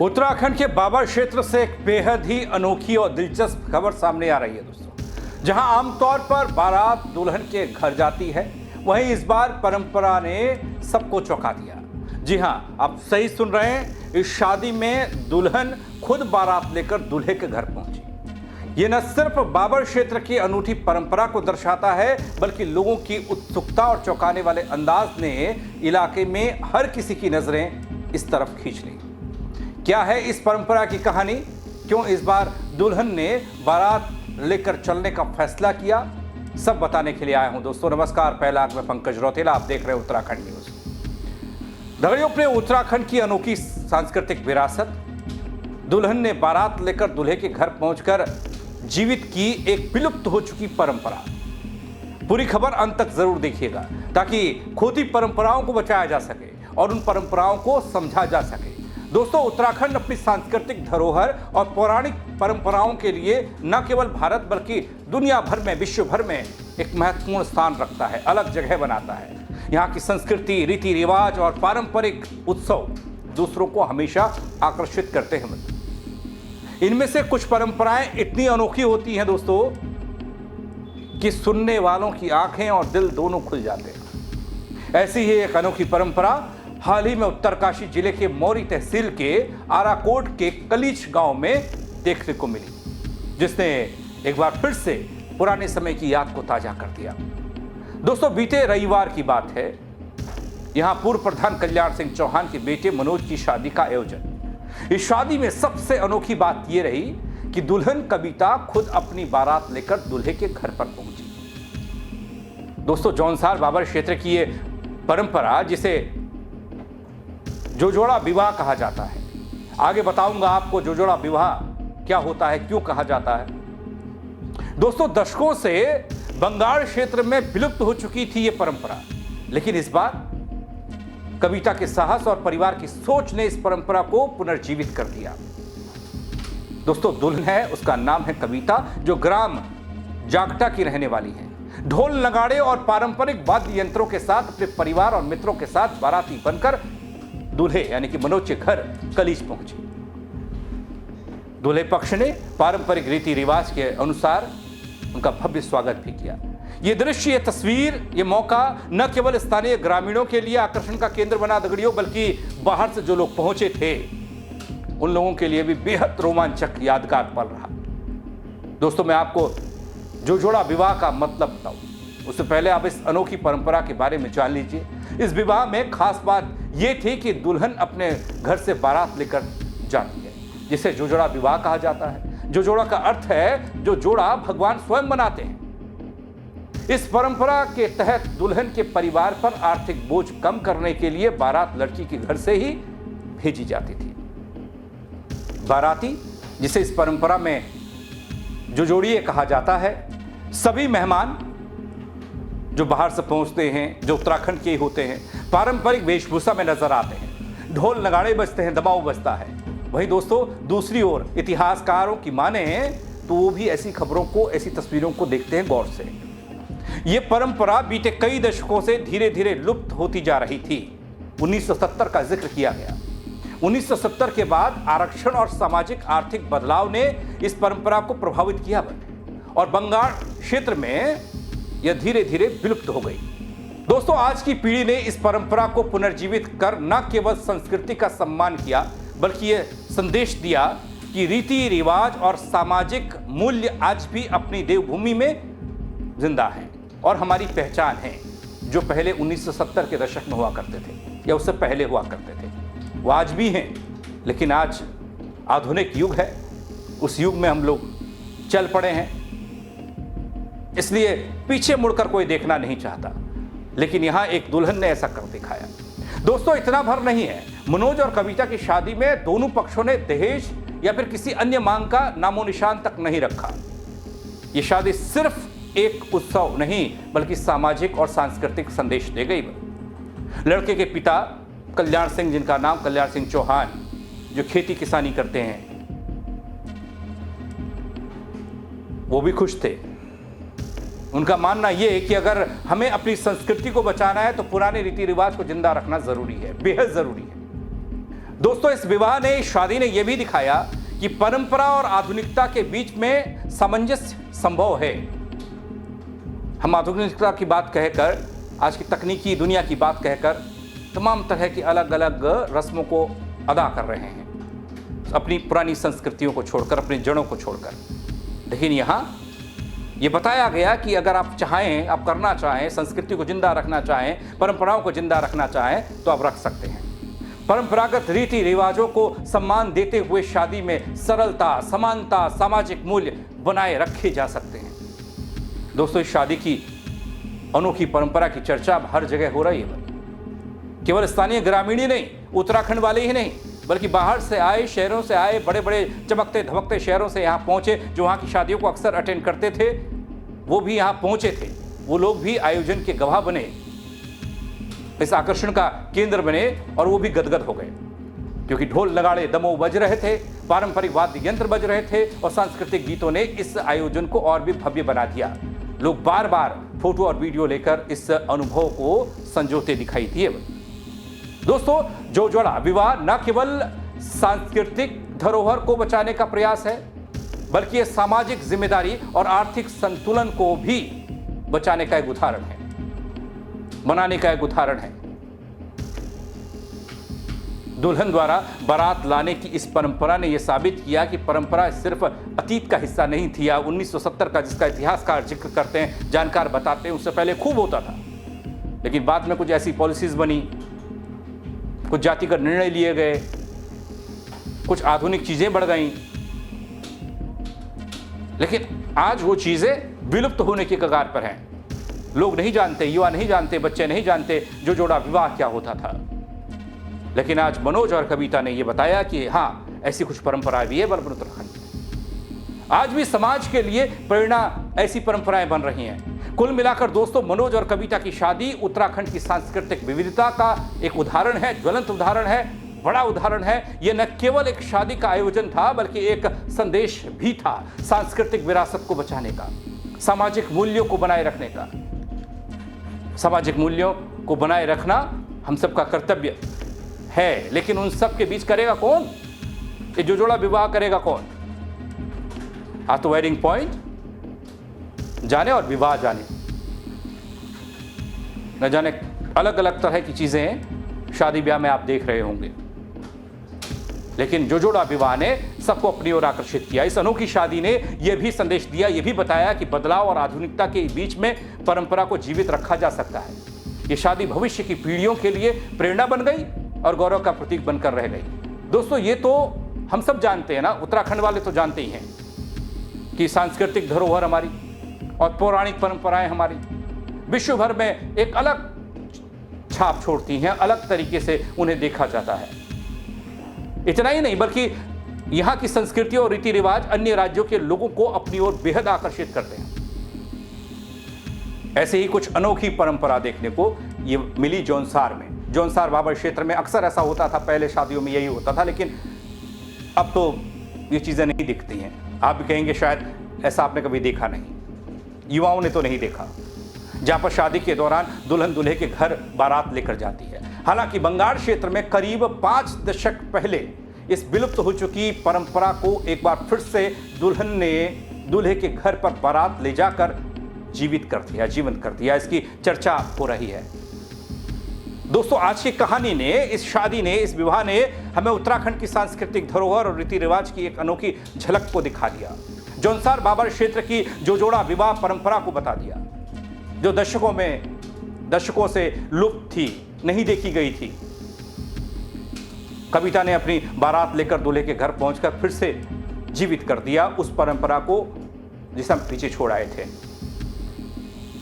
उत्तराखंड के बाबर क्षेत्र से एक बेहद ही अनोखी और दिलचस्प खबर सामने आ रही है दोस्तों। जहां आमतौर पर बारात दुल्हन के घर जाती है, वहीं इस बार परंपरा ने सबको चौंका दिया। जी हां, आप सही सुन रहे हैं, इस शादी में दुल्हन खुद बारात लेकर दूल्हे के घर पहुंची। ये न सिर्फ बाबर क्षेत्र की अनूठी परंपरा को दर्शाता है, बल्कि लोगों की उत्सुकता और चौंकाने वाले अंदाज ने इलाके में हर किसी की नजरें इस तरफ खींच ली। क्या है इस परंपरा की कहानी? क्यों इस बार दुल्हन ने बारात लेकर चलने का फैसला किया? सब बताने के लिए आया हूं दोस्तों। नमस्कार, पहला मैं पंकज रौतेला, आप देख रहे हैं उत्तराखंड न्यूज। दगड़ियों, अपने उत्तराखंड की अनोखी सांस्कृतिक विरासत, दुल्हन ने बारात लेकर दूल्हे के घर पहुंचकर जीवित की एक विलुप्त हो चुकी परंपरा। पूरी खबर अंत तक जरूर देखिएगा ताकि खोती परंपराओं को बचाया जा सके और उन परंपराओं को समझा जा सके। दोस्तों, उत्तराखंड अपनी सांस्कृतिक धरोहर और पौराणिक परंपराओं के लिए न केवल भारत बल्कि दुनिया भर में, विश्व भर में एक महत्वपूर्ण स्थान रखता है, अलग जगह बनाता है। यहाँ की संस्कृति, रीति रिवाज और पारंपरिक उत्सव दूसरों को हमेशा आकर्षित करते हैं। इनमें से कुछ परंपराएं इतनी अनोखी होती हैं दोस्तों कि सुनने वालों की आंखें और दिल दोनों खुल जाते हैं। ऐसी ही एक अनोखी परंपरा हाल ही में उत्तरकाशी जिले के मौरी तहसील के आराकोट के कलीच गांव में देखने को मिली, जिसने एक बार फिर से पुराने समय की याद को ताजा कर दिया। दोस्तों, बीते रविवार की बात है। यहां पूर्व प्रधान कल्याण सिंह चौहान के बेटे मनोज की शादी का आयोजन। इस शादी में सबसे अनोखी बात यह रही कि दुल्हन कविता खुद अपनी बारात लेकर दूल्हे के घर पर पहुंची। दोस्तों, जौनसार बाबर क्षेत्र की यह परंपरा, जिसे जोजोड़ा विवाह कहा जाता है, आगे बताऊंगा आपको जोजोड़ा विवाह क्या होता है, क्यों कहा जाता है। दोस्तों, दशकों से बंगाल क्षेत्र में विलुप्त हो चुकी थी यह परंपरा, लेकिन इस बार कविता के साहस और परिवार की सोच ने इस परंपरा को पुनर्जीवित कर दिया। दोस्तों, दुल्हन है, उसका नाम है कविता, जो ग्राम जागटा की रहने वाली है। ढोल नगाड़े और पारंपरिक वाद्य यंत्रों के साथ अपने परिवार और मित्रों के साथ बाराती बनकर दूल्हे यानी कि मनोज के घर कलीच पहुंची। दूल्हे पक्ष ने पारंपरिक रीति रिवाज के अनुसार उनका भव्य स्वागत भी किया। ये दृश्य, ये तस्वीर, ये मौका न केवल स्थानीय ग्रामीणों के लिए आकर्षण का केंद्र बना दगड़ियों, बल्कि बाहर से जो लोग पहुंचे थे उन लोगों के लिए भी बेहद रोमांचक यादगार पल रहा। दोस्तों, मैं आपको जोजोड़ा विवाह का मतलब बताऊं, उससे पहले आप इस अनोखी परंपरा के बारे में जान लीजिए। इस विवाह में खास बात यह थी कि दुल्हन अपने घर से बारात लेकर जाती है, जिसे जोजोड़ा विवाह कहा जाता है। जोजोड़ा का अर्थ है जो जोड़ा भगवान स्वयं बनाते हैं। इस परंपरा के तहत दुल्हन के परिवार पर आर्थिक बोझ कम करने के लिए बारात लड़की के घर से ही भेजी जाती थी। बाराती, जिसे इस परंपरा में जोजोड़िए कहा जाता है, सभी मेहमान जो बाहर से पहुंचते हैं, जो उत्तराखंड के होते हैं, पारंपरिक वेशभूषा में नजर आते हैं। ढोल नगाड़े बजते हैं, दबाव बजता है। वहीं दोस्तों, दूसरी ओर इतिहासकारों की माने तो वो भी ऐसी खबरों को, ऐसी तस्वीरों को देखते हैं गौर से। ये परंपरा बीते कई दशकों से धीरे धीरे लुप्त होती जा रही थी। 1970 का जिक्र किया गया। 1970 के बाद आरक्षण और सामाजिक आर्थिक बदलाव ने इस परंपरा को प्रभावित किया और बंगाल क्षेत्र में यह धीरे धीरे विलुप्त हो गई। दोस्तों, आज की पीढ़ी ने इस परंपरा को पुनर्जीवित कर न केवल संस्कृति का सम्मान किया, बल्कि यह संदेश दिया कि रीति रिवाज और सामाजिक मूल्य आज भी अपनी देवभूमि में जिंदा है और हमारी पहचान है, जो पहले 1970 के दशक में हुआ करते थे या उससे पहले हुआ करते थे, वो आज भी हैं। लेकिन आज आधुनिक युग है, उस युग में हम लोग चल पड़े हैं, इसलिए पीछे मुड़कर कोई देखना नहीं चाहता। लेकिन यहां एक दुल्हन ने ऐसा कर दिखाया। दोस्तों, इतना भर नहीं है, मनोज और कविता की शादी में दोनों पक्षों ने दहेज या फिर किसी अन्य मांग का नामो निशान तक नहीं रखा। यह शादी सिर्फ एक उत्सव नहीं, बल्कि सामाजिक और सांस्कृतिक संदेश दे गई। लड़के के पिता कल्याण सिंह, जिनका नाम कल्याण सिंह चौहान, जो खेती किसानी करते हैं, वो भी खुश थे। उनका मानना यह है कि अगर हमें अपनी संस्कृति को बचाना है तो पुराने रीति रिवाज को जिंदा रखना जरूरी है, बेहद जरूरी है। दोस्तों, इस विवाह ने, शादी ने यह भी दिखाया कि परंपरा और आधुनिकता के बीच में सामंजस्य संभव है। हम आधुनिकता की बात कहकर, आज की तकनीकी दुनिया की बात कहकर तमाम तरह की अलग अलग रस्मों को अदा कर रहे हैं, अपनी पुरानी संस्कृतियों को छोड़कर, अपनी जड़ों को छोड़कर। लेकिन यहाँ ये बताया गया कि अगर आप चाहें, आप करना चाहें, संस्कृति को जिंदा रखना चाहें, परंपराओं को जिंदा रखना चाहें, तो आप रख सकते हैं। परंपरागत रीति रिवाजों को सम्मान देते हुए शादी में सरलता, समानता, सामाजिक मूल्य बनाए रखे जा सकते हैं। दोस्तों, इस शादी की अनोखी परंपरा की चर्चा अब हर जगह हो रही है। केवल स्थानीय ग्रामीण ही नहीं, उत्तराखंड वाले ही नहीं, बल्कि बाहर से आए, शहरों से आए, बड़े बड़े चमकते धमकते शहरों से यहाँ पहुँचे, जो वहाँ की शादियों को अक्सर अटेंड करते थे, वो भी यहाँ पहुँचे थे। वो लोग भी आयोजन के गवाह बने, इस आकर्षण का केंद्र बने, और वो भी गदगद हो गए, क्योंकि ढोल नगाड़े दमोह बज रहे थे, पारंपरिक वाद्य यंत्र बज रहे थे, और सांस्कृतिक गीतों ने इस आयोजन को और भी भव्य बना दिया। लोग बार बार फोटो और वीडियो लेकर इस अनुभव को संजोते दिखाई दिए। दोस्तों, जो जोड़ा विवाह न केवल सांस्कृतिक धरोहर को बचाने का प्रयास है, बल्कि यह सामाजिक जिम्मेदारी और आर्थिक संतुलन को भी बचाने का एक उदाहरण है, बनाने का एक उदाहरण है। दुल्हन द्वारा बारात लाने की इस परंपरा ने यह साबित किया कि परंपरा सिर्फ अतीत का हिस्सा नहीं थी, या 1970 का जिसका इतिहासकार जिक्र करते हैं, जानकार बताते हैं, उससे पहले खूब होता था। लेकिन बाद में कुछ ऐसी पॉलिसीज बनी, कुछ जातिगत निर्णय लिए गए, कुछ आधुनिक चीजें बढ़ गईं, लेकिन आज वो चीजें विलुप्त होने की कगार पर हैं। लोग नहीं जानते, युवा नहीं जानते, बच्चे नहीं जानते जो जोड़ा विवाह क्या होता था। लेकिन आज मनोज और कविता ने यह बताया कि हाँ, ऐसी कुछ परंपराएं भी है बल्कि उत्तराखंड में। आज भी समाज के लिए प्रेरणा ऐसी परंपराएं बन रही हैं। कुल मिलाकर दोस्तों, मनोज और कविता की शादी उत्तराखंड की सांस्कृतिक विविधता का एक उदाहरण है, ज्वलंत उदाहरण है, बड़ा उदाहरण है। यह न केवल एक शादी का आयोजन था, बल्कि एक संदेश भी था, सांस्कृतिक विरासत को बचाने का, सामाजिक मूल्यों को बनाए रखने का। सामाजिक मूल्यों को बनाए रखना हम सबका कर्तव्य है, लेकिन उन सब के बीच करेगा कौन? ये जो जोड़ा विवाह करेगा कौन? आज तो वेडिंग पॉइंट जाने और विवाह जाने, न जाने अलग अलग तरह की चीजें शादी ब्याह में आप देख रहे होंगे, लेकिन जो जोड़ा विवाह ने सबको अपनी ओर आकर्षित किया। इस अनोखी शादी ने यह भी संदेश दिया, यह भी बताया कि बदलाव और आधुनिकता के बीच में परंपरा को जीवित रखा जा सकता है। यह शादी भविष्य की पीढ़ियों के लिए प्रेरणा बन गई और गौरव का प्रतीक बनकर रह गई। दोस्तों, ये तो हम सब जानते हैं ना, उत्तराखंड वाले तो जानते ही हैं कि सांस्कृतिक धरोहर हमारी और पौराणिक परंपराएं हमारी विश्व भर में एक अलग छाप छोड़ती हैं, अलग तरीके से उन्हें देखा जाता है। इतना ही नहीं, बल्कि यहाँ की संस्कृति और रीति रिवाज अन्य राज्यों के लोगों को अपनी ओर बेहद आकर्षित करते हैं। ऐसे ही कुछ अनोखी परंपरा देखने को ये मिली जौनसार में। जौनसार बाबर क्षेत्र में अक्सर ऐसा होता था, पहले शादियों में यही होता था, लेकिन अब तो ये चीजें नहीं दिखती हैं। आप भी कहेंगे शायद ऐसा आपने कभी देखा नहीं, युवाओं ने तो नहीं देखा, जहां पर शादी के दौरान दुल्हन दूल्हे के घर बारात लेकर जाती है। हालांकि बंगाल क्षेत्र में करीब 5 दशक पहले इस विलुप्त हो चुकी परंपरा को एक बार फिर से दुल्हन ने दूल्हे के घर पर बारात ले जाकर जीवित कर दिया, जीवंत कर दिया। इसकी चर्चा हो रही है। दोस्तों, आज की कहानी ने, इस शादी ने, इस विवाह ने हमें उत्तराखंड की सांस्कृतिक धरोहर और रीति रिवाज की एक अनोखी झलक को दिखा दिया। जौनसार बाबर क्षेत्र की जो जोड़ा विवाह परंपरा को बता दिया, जो दशकों से लुप्त थी, नहीं देखी गई थी। कविता ने अपनी बारात लेकर दूल्हे के घर पहुंचकर फिर से जीवित कर दिया उस परंपरा को जिसे हम पीछे छोड़ आए थे।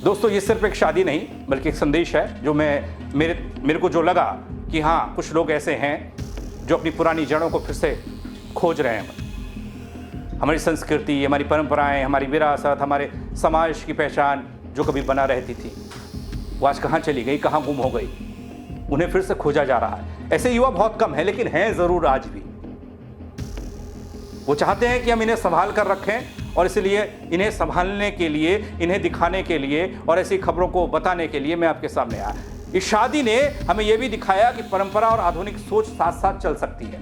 दोस्तों, ये सिर्फ एक शादी नहीं, बल्कि एक संदेश है, जो मेरे को जो लगा कि हाँ, कुछ लोग ऐसे हैं जो अपनी पुरानी जड़ों को फिर से खोज रहे हैं। हमारी संस्कृति, हमारी परंपराएं, हमारी विरासत, हमारे समाज की पहचान जो कभी बना रहती थी, वो आज कहाँ चली गई, कहाँ गुम हो गई, उन्हें फिर से खोजा जा रहा है। ऐसे युवा बहुत कम है, लेकिन हैं जरूर आज भी। वो चाहते हैं कि हम इन्हें संभाल कर रखें, और इसलिए इन्हें संभालने के लिए, इन्हें दिखाने के लिए और ऐसी खबरों को बताने के लिए मैं आपके सामने आया। इस शादी ने हमें यह भी दिखाया कि परंपरा और आधुनिक सोच साथ साथ चल सकती है।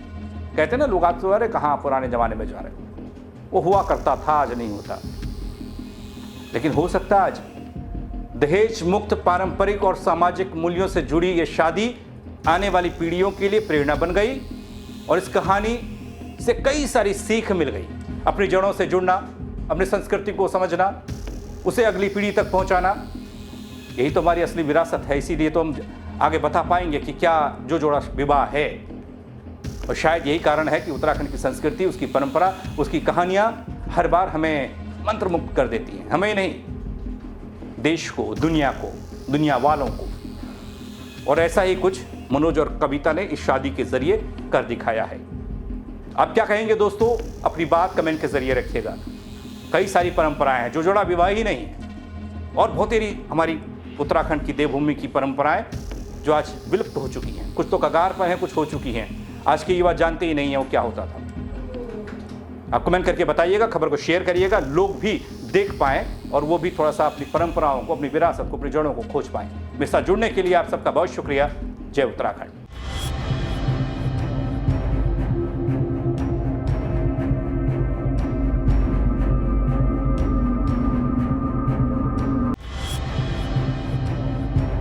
कहते हैं ना लोग, आज तो अरे कहाँ पुराने जमाने में जा रहे, वो हुआ करता था, आज नहीं होता। लेकिन हो सकता है आज दहेज मुक्त पारंपरिक और सामाजिक मूल्यों से जुड़ी ये शादी आने वाली पीढ़ियों के लिए प्रेरणा बन गई और इस कहानी से कई सारी सीख मिल गई। अपनी जड़ों से जुड़ना, अपनी संस्कृति को समझना, उसे अगली पीढ़ी तक पहुंचाना, यही तो हमारी असली विरासत है। इसीलिए तो हम आगे बता पाएंगे कि क्या जो जोड़ा विवाह है। और शायद यही कारण है कि उत्तराखंड की संस्कृति, उसकी परंपरा, उसकी कहानियां हर बार हमें मंत्रमुग्ध कर देती हैं। हमें नहीं, देश को, दुनिया वालों को। और ऐसा ही कुछ मनोज और कविता ने इस शादी के जरिए कर दिखाया है। आप क्या कहेंगे दोस्तों? अपनी बात कमेंट के जरिए रखिएगा। कई सारी परंपराएं हैं, जो जोड़ा विवाह ही नहीं है, और बहुत ही हमारी उत्तराखंड की देवभूमि की परंपराएं जो आज विलुप्त हो चुकी हैं। कुछ तो कगार पर हैं, कुछ हो चुकी हैं। आज के युवा जानते ही नहीं है वो क्या होता था। आप कमेंट करके बताइएगा, खबर को शेयर करिएगा, लोग भी देख पाएं और वो भी थोड़ा सा अपनी परंपराओं को, अपनी विरासत को, अपनी जड़ों को खोज पाएं। मेरे साथ जुड़ने के लिए आप सबका बहुत शुक्रिया। जय उत्तराखंड।